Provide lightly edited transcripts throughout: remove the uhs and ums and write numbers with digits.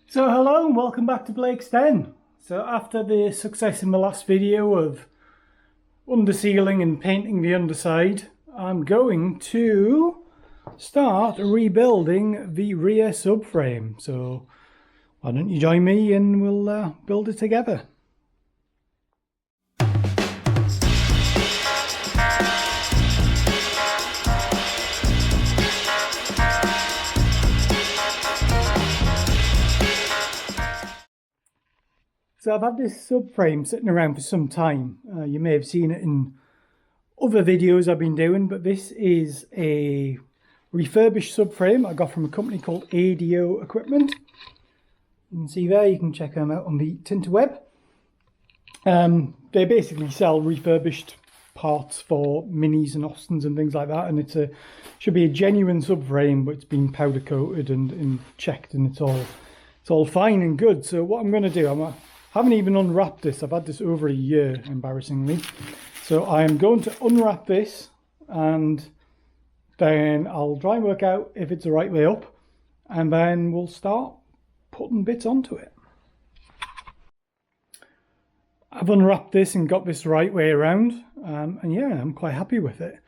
So hello and welcome back to Blake's Den. So after the success in the last video of undersealing and painting the underside, I'm going to start rebuilding the rear subframe. So why don't you join me and we'll build it together. So I've had this subframe sitting around for some time. You may have seen it in other videos I've been doing, but this is a refurbished subframe I got from a company called ADO Equipment. You can see there, you can check them out on the Tinterweb. They basically sell refurbished parts for Minis and Austins and things like that, and it should be a genuine subframe, but it's been powder coated and checked, and it's all fine and good. So what I'm going to do, I haven't even unwrapped this. I've had this over a year, embarrassingly. So I am going to unwrap this and then I'll try and work out if it's the right way up, and then we'll start putting bits onto it. I've unwrapped this and got this the right way around, and yeah, I'm quite happy with it.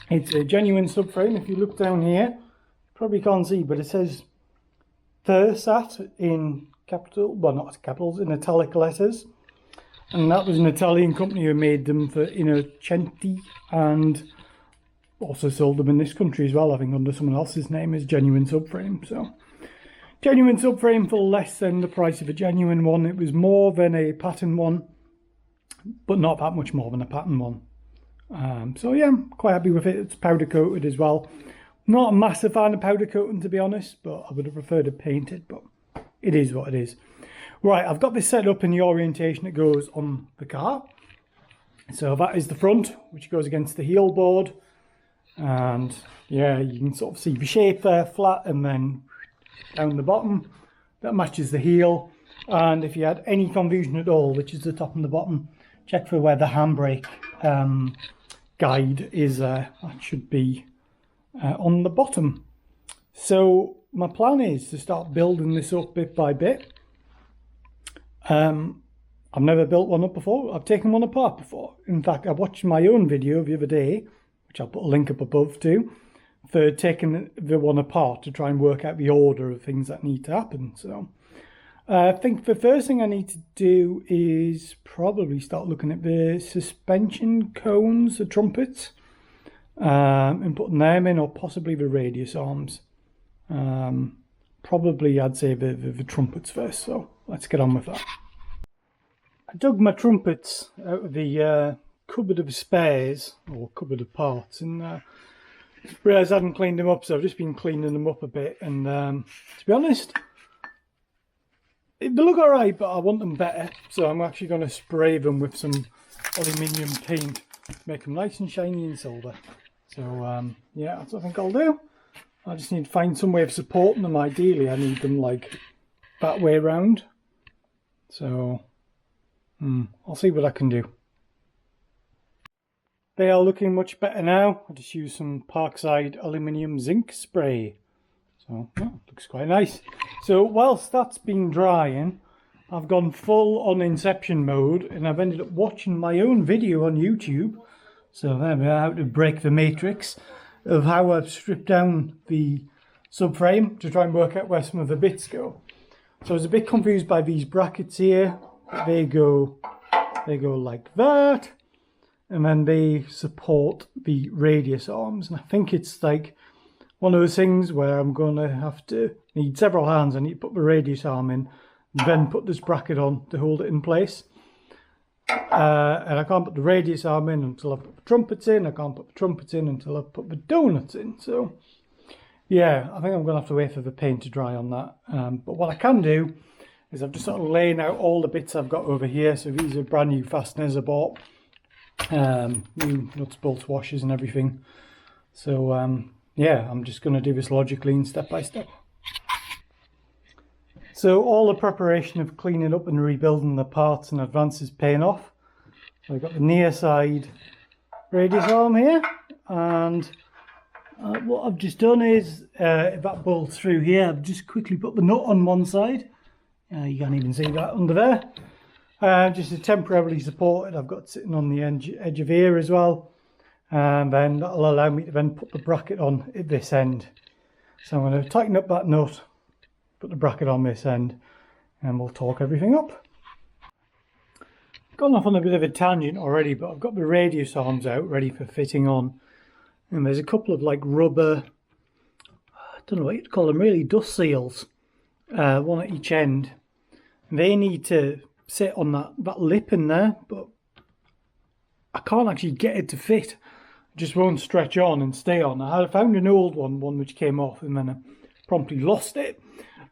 It's a genuine subframe. If you look down here, you probably can't see, but it says Thursat in capital, well, not capitals, in italic letters, and that was an Italian company who made them for Innocenti and also sold them in this country as well, I think under someone else's name as Genuine Subframe. So genuine subframe for less than the price of a genuine one. It was more than a pattern one, but not that much more than a pattern one. So yeah, I'm quite happy with it. It's powder coated as well. Not a massive fan of powder coating, to be honest, but I would have preferred it painted, but it is what it is. Right, I've got this set up in the orientation it goes on the car. So that is the front, which goes against the heel board. And yeah, you can sort of see the shape there, flat, and then down the bottom. That matches the heel. And if you had any confusion at all, which is the top and the bottom, check for where the handbrake guide is. That should be on the bottom. So my plan is to start building this up bit by bit. I've never built one up before. I've taken one apart before. In fact, I watched my own video the other day, which I'll put a link up above too, for taking the one apart to try and work out the order of things that need to happen. So I think the first thing I need to do is probably start looking at the suspension cones, the trumpets, and putting them in, or possibly the radius arms. Probably I'd say the trumpets first, so let's get on with that. I dug my trumpets out of the cupboard of spares, or cupboard of parts, and realised I hadn't cleaned them up, so I've just been cleaning them up a bit, and to be honest, they look alright, but I want them better, so I'm actually going to spray them with some aluminium paint to make them nice and shiny and silver. So yeah, that's what I think I'll do. I just need to find some way of supporting them. Ideally, I need them like that way around. So I'll see what I can do. They are looking much better now. I just used some Parkside aluminium zinc spray. So yeah, looks quite nice. So whilst that's been drying, I've gone full on Inception mode, and I've ended up watching my own video on YouTube. So there we are, how to break the matrix, of how I've stripped down the subframe to try and work out where some of the bits go. So I was a bit confused by these brackets here. They go like that, and then they support the radius arms. And I think it's like one of those things where I'm going to have to need several hands. I need to put the radius arm in, then put this bracket on to hold it in place. And I can't put the radius arm in until I've put the trumpets in. I can't put the trumpets in until I've put the donuts in. So yeah, I think I'm going to have to wait for the paint to dry on that. But what I can do is I've just sort of laying out all the bits I've got over here. So these are brand new fasteners I bought. New nuts, bolts, washers and everything. So yeah, I'm just going to do this logically and step by step. So all the preparation of cleaning up and rebuilding the parts in advance is paying off. So I've got the near side radius arm here, and What I've just done is, if that bolts through here, I've just quickly put the nut on one side. You can't even see that under there. Just to temporarily support it, I've got it sitting on the edge of here as well. And then that'll allow me to then put the bracket on at this end. So I'm going to tighten up that nut, put the bracket on this end, and we'll torque everything up. Gone off on a bit of a tangent already, but I've got the radius arms out ready for fitting on. And there's a couple of like rubber, I don't know what you'd call them really, dust seals, one at each end. They need to sit on that lip in there, but I can't actually get it to fit. It just won't stretch on and stay on. I found an old one which came off, and then I promptly lost it.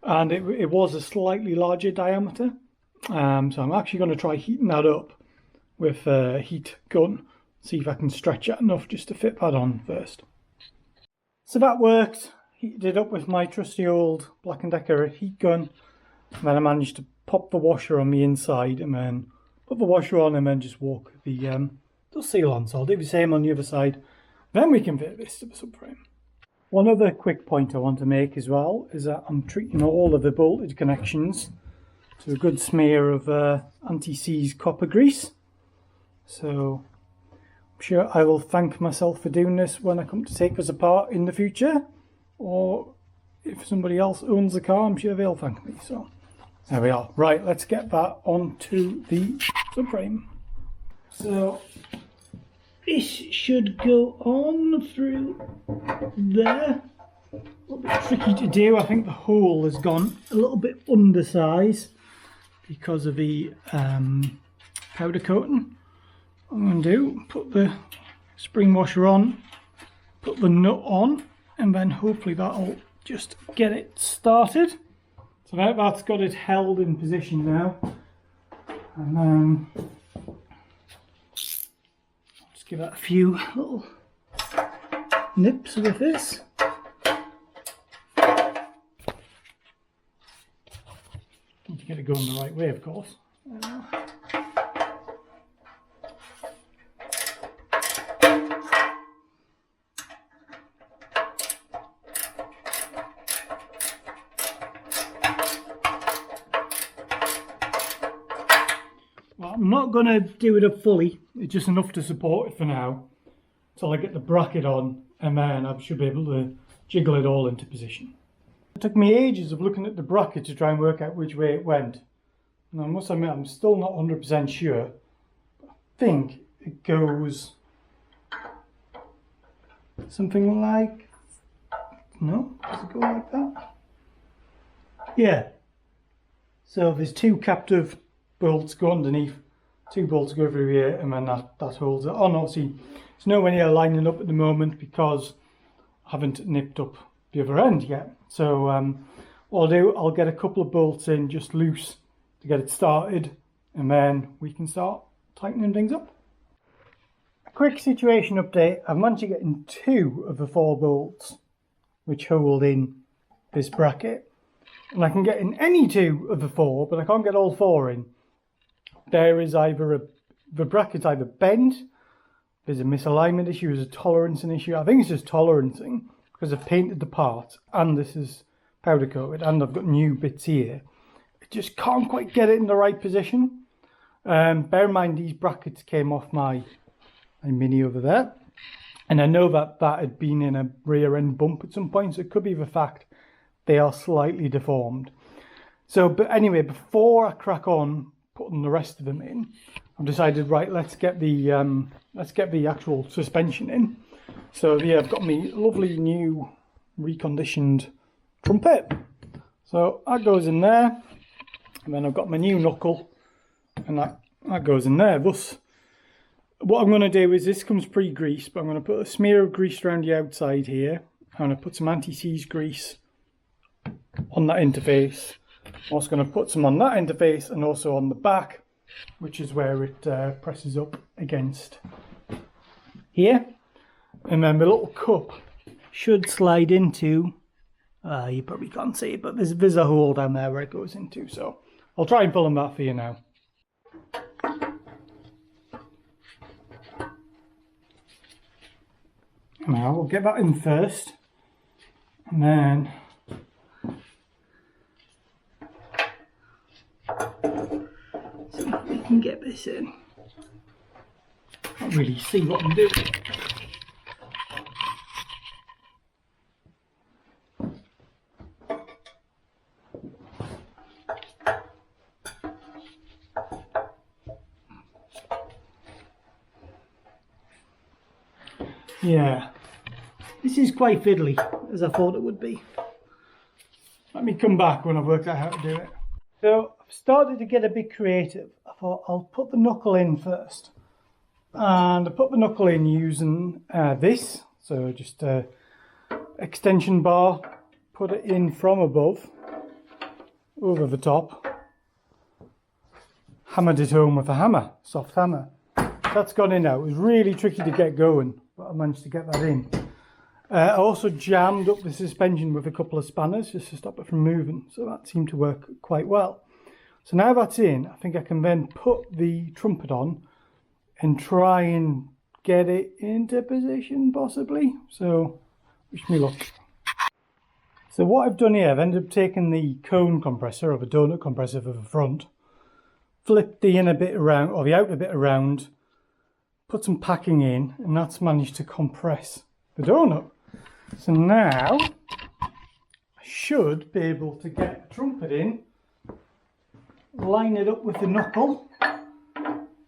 And it was a slightly larger diameter. So I'm actually going to try heating that up with a heat gun. See if I can stretch it enough just to fit that on first. So that worked. Heated it up with my trusty old Black & Decker heat gun. And then I managed to pop the washer on the inside and then put the washer on and then just walk the seal on. So I'll do the same on the other side. Then we can fit this to the subframe. One other quick point I want to make as well is that I'm treating all of the bolted connections to a good smear of anti-seize copper grease. So I'm sure I will thank myself for doing this when I come to take this apart in the future. Or if somebody else owns the car, I'm sure they'll thank me. So there we are. Right, let's get that onto the subframe. So this should go on through there. A little bit tricky to do. I think the hole has gone a little bit undersize because of the powder coating. What I'm going to do, put the spring washer on, put the nut on, and then hopefully that'll just get it started. So now that's got it held in position now. And then just give that a few little nips with this. Need to get it going the right way, of course. Well, I'm not going to do it up fully. It's just enough to support it for now, until I get the bracket on, and then I should be able to jiggle it all into position. It took me ages of looking at the bracket to try and work out which way it went. And I must admit, I'm still not 100% sure. I think it goes something like, no, does it go like that? Yeah. So there's two captive bolts go underneath, two bolts go through here, and then that holds it on. Obviously, it's nowhere near lining up at the moment because I haven't nipped up the other end yet. So what I'll do, I'll get a couple of bolts in just loose to get it started, and then we can start tightening things up. A quick situation update. I've managed to get in 2 of the 4 bolts which hold in this bracket, and I can get in any 2 of the 4, but I can't get all 4 in. There is either the bracket's either bent, there's a misalignment issue, there's a tolerancing issue. I think it's just tolerancing because I've painted the part and this is powder coated and I've got new bits here. I just can't quite get it in the right position. Bear in mind these brackets came off my Mini over there, and I know that had been in a rear end bump at some point, so it could be the fact they are slightly deformed. So, but anyway, before I crack on putting the rest of them in, I've decided, right, let's get the actual suspension in. So yeah, I've got my lovely new reconditioned trumpet. So that goes in there, and then I've got my new knuckle, and that goes in there. Thus, what I'm going to do is, this comes pre-greased, but I'm going to put a smear of grease around the outside here. I'm going to put some anti-seize grease on that interface. I'm also going to put some on that interface and also on the back, which is where it presses up against here. And then the little cup should slide into, you probably can't see it, but there's a hole down there where it goes into. So I'll try and pull on that for you now. Now we'll get that in first, and then see if we can get this in. Can't really see what I'm doing. Yeah, this is quite fiddly, as I thought it would be. Let me come back when I've worked out how to do it. So I've started to get a bit creative. I thought I'll put the knuckle in first. And I put the knuckle in using this. So just a extension bar, put it in from above, over the top. Hammered it home with a hammer, soft hammer. That's gone in now. It was really tricky to get going, but I managed to get that in. I also jammed up the suspension with a couple of spanners just to stop it from moving, so that seemed to work quite well. So now that's in, I think I can then put the trumpet on and try and get it into position possibly. So wish me luck. So what I've done here, I've ended up taking the cone compressor or the donut compressor for the front, flipped the inner bit around or the outer bit around, put some packing in, and that's managed to compress the donut. So now I should be able to get the trumpet in, line it up with the knuckle,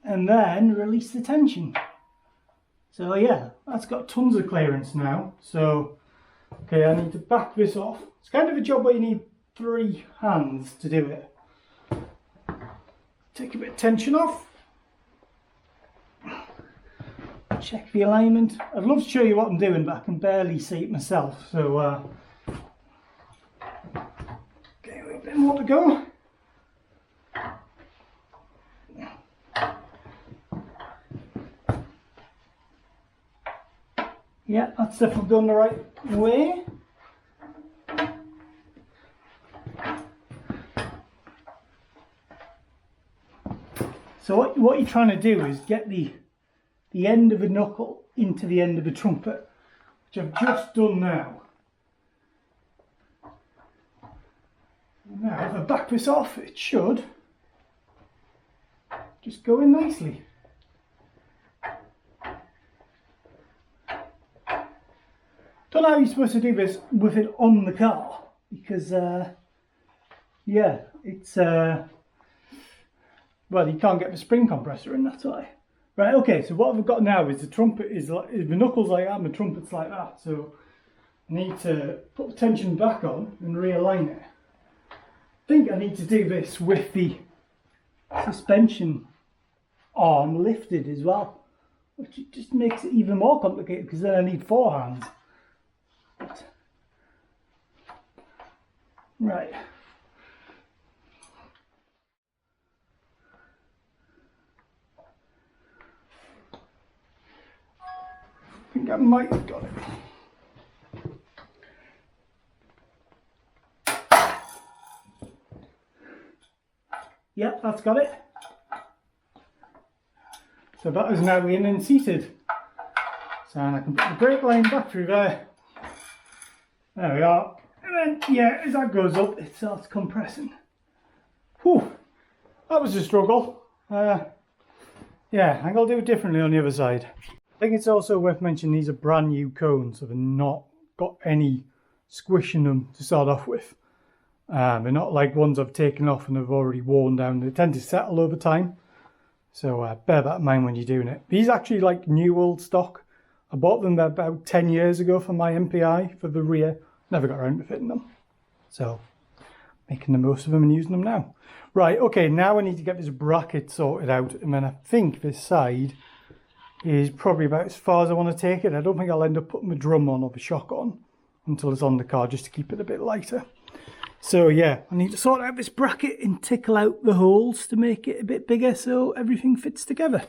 and then release the tension. So yeah, that's got tons of clearance now. So okay, I need to back this off. It's kind of a job where you need 3 hands to do it. Take a bit of tension off. Check the alignment. I'd love to show you what I'm doing, but I can barely see it myself. So, okay, a little bit more to go. Yeah, that's definitely done the right way. So what you're trying to do is get the end of the knuckle into the end of the trumpet, which I've just done now. Now if I back this off, it should just go in nicely. Don't know how you're supposed to do this with it on the car, because yeah, it's well, you can't get the spring compressor in, that's why. Right, okay, so what I've got now is the trumpet is like, the knuckles like that and the trumpet's like that. So I need to put the tension back on and realign it. I think I need to do this with the suspension arm lifted as well, which just makes it even more complicated because then I need 4 hands. But, right. I think I might have got it. Yep, that's got it. So that is now in and seated. So I can put the brake line back through there. There we are. And then, yeah, as that goes up, it starts compressing. Whew, that was a struggle. Yeah, I think I'll do it differently on the other side. I think it's also worth mentioning these are brand new cones, so they're not got any squish in them to start off with. They're not like ones I've taken off and have already worn down. They tend to settle over time, so bear that in mind when you're doing it. These are actually like new old stock. I bought them about 10 years ago for my MPI for the rear. Never got around to fitting them, so making the most of them and using them now. Right, okay, now I need to get this bracket sorted out, and then I think this side is probably about as far as I want to take it. I don't think I'll end up putting the drum on or the shock on until it's on the car, just to keep it a bit lighter. So yeah, I need to sort out this bracket and tickle out the holes to make it a bit bigger so everything fits together.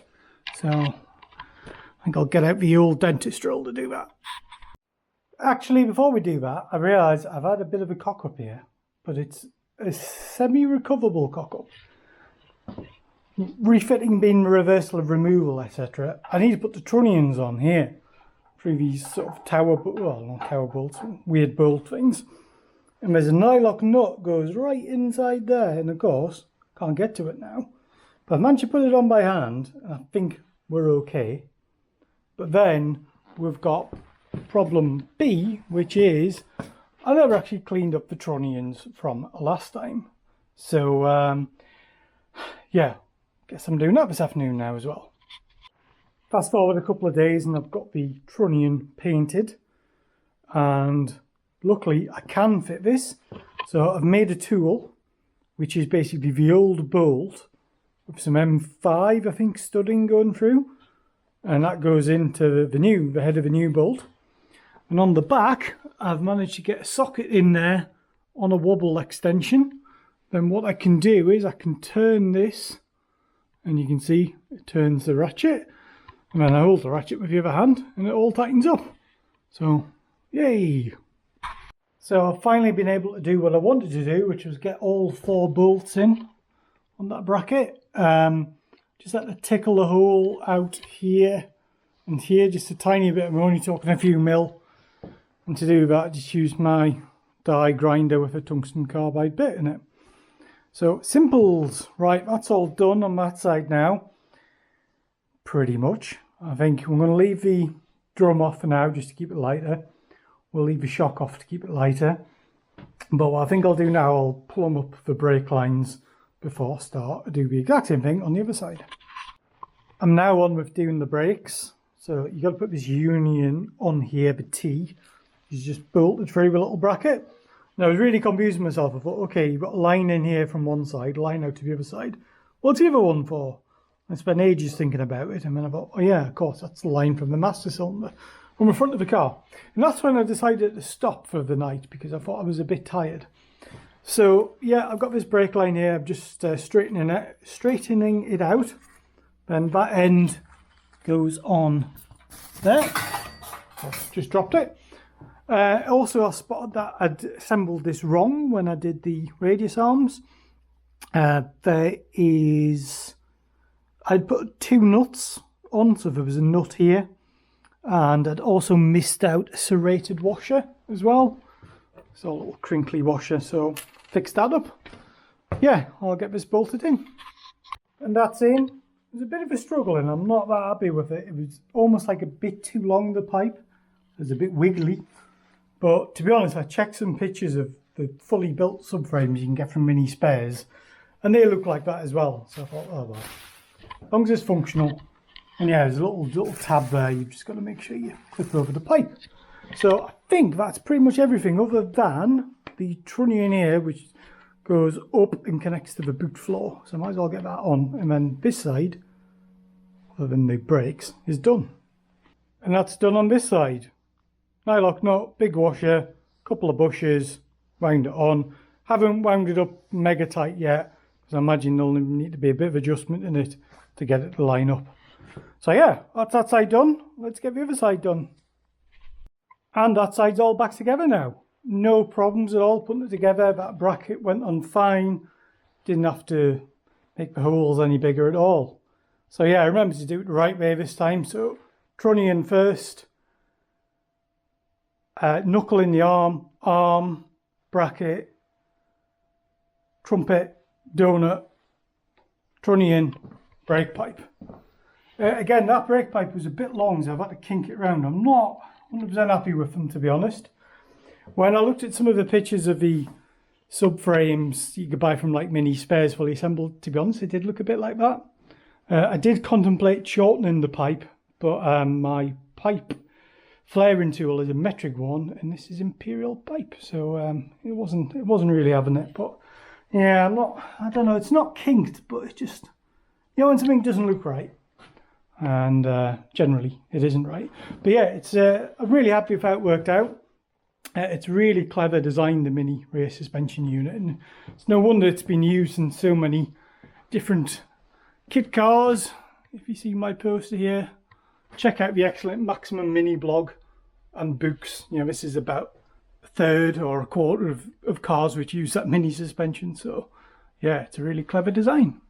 So I think I'll get out the old dentist drill to do that. Actually, before we do that, I realise I've had a bit of a cock up here, but it's a semi-recoverable cock up. Refitting bin, reversal of removal, etc. I need to put the trunnions on here through these sort of well, not tower bolts, weird bolt things. And there's a nylock nut goes right inside there, and of course, can't get to it now. But I've managed to put it on by hand, and I think we're okay. But then we've got problem B, which is I never actually cleaned up the trunnions from last time. So, yeah, guess I'm doing that this afternoon now as well. Fast forward a couple of days and I've got the trunnion painted, and luckily I can fit this. So I've made a tool which is basically the old bolt with some M5 I think studding going through, and that goes into the head of the new bolt. And on the back I've managed to get a socket in there on a wobble extension. Then what I can do is I can turn this, and you can see it turns the ratchet. And then I hold the ratchet with the other hand and it all tightens up. So, yay! So I've finally been able to do what I wanted to do, which was get all 4 bolts in on that bracket. Just had to tickle the hole out here and here, just a tiny bit. I'm only talking a few mil. And to do that, I just used my die grinder with a tungsten carbide bit in it. So, simples. Right, that's all done on that side now. Pretty much. I think we're going to leave the drum off for now just to keep it lighter. We'll leave the shock off to keep it lighter. But what I think I'll do now, I'll plumb up the brake lines before I start to do the exact same thing on the other side. I'm now on with doing the brakes. So you got to put this union on here, the T. It's just bolted through the little bracket. Now I was really confusing myself. I thought, okay, you've got a line in here from one side, line out to the other side. What's the other one for? I spent ages thinking about it, and then I thought, oh yeah, of course, that's the line from the master cylinder, from the front of the car. And that's when I decided to stop for the night, because I thought I was a bit tired. So yeah, I've got this brake line here. I'm just straightening it out. Then that end goes on there. Oh, just dropped it. Also, I spotted that I'd assembled this wrong when I did the radius arms. I'd put 2 nuts on, so there was a nut here, and I'd also missed out a serrated washer as well. So a little crinkly washer, so fix that up. Yeah, I'll get this bolted in. And that's in. It was a bit of a struggle and I'm not that happy with it. It was almost like a bit too long, the pipe. It was a bit wiggly. But to be honest, I checked some pictures of the fully built subframes you can get from mini spares, and they look like that as well. So I thought, oh well. As long as it's functional. And yeah, there's a little tab there. You've just got to make sure you clip over the pipe. So I think that's pretty much everything other than the trunnion here, which goes up and connects to the boot floor. So I might as well get that on. And then this side, other than the brakes, is done. And that's done on this side. Nylock nut, big washer, couple of bushes, wound it on. Haven't wound it up mega tight yet, because I imagine there'll need to be a bit of adjustment in it to get it to line up. So yeah, that's that side done. Let's get the other side done. And that side's all back together now. No problems at all putting it together. That bracket went on fine. Didn't have to make the holes any bigger at all. So yeah, remember to do it the right way this time. So trunnion first. Knuckle in the arm, bracket, trumpet, donut, trunnion, brake pipe. Again, that brake pipe was a bit long, so I've had to kink it round. I'm not 100% happy with them, to be honest. When I looked at some of the pictures of the subframes you could buy from like mini spares fully assembled, to be honest, it did look a bit like that. I did contemplate shortening the pipe, but my pipe flaring tool is a metric one, and this is imperial pipe, so it wasn't really having it. But yeah, I don't know, it's not kinked, but it's just, you know, when something doesn't look right, and generally it isn't right. But yeah, I'm really happy with how it worked out. It's really clever design, the mini rear suspension unit, and it's no wonder it's been used in so many different kit cars. If you see my poster here, check out the excellent Maximum Mini blog and books. You know, this is about a third or a quarter of cars which use that mini suspension. So yeah, it's a really clever design.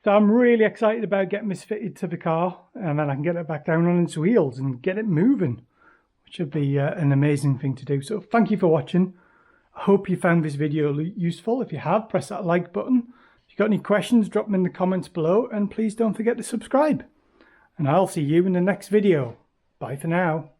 So I'm really excited about getting this fitted to the car, and then I can get it back down on its wheels and get it moving, which would be an amazing thing to do. So thank you for watching. I hope you found this video useful. If you have, press that like button. If you've got any questions, drop them in the comments below, and please don't forget to subscribe. And I'll see you in the next video. Bye for now.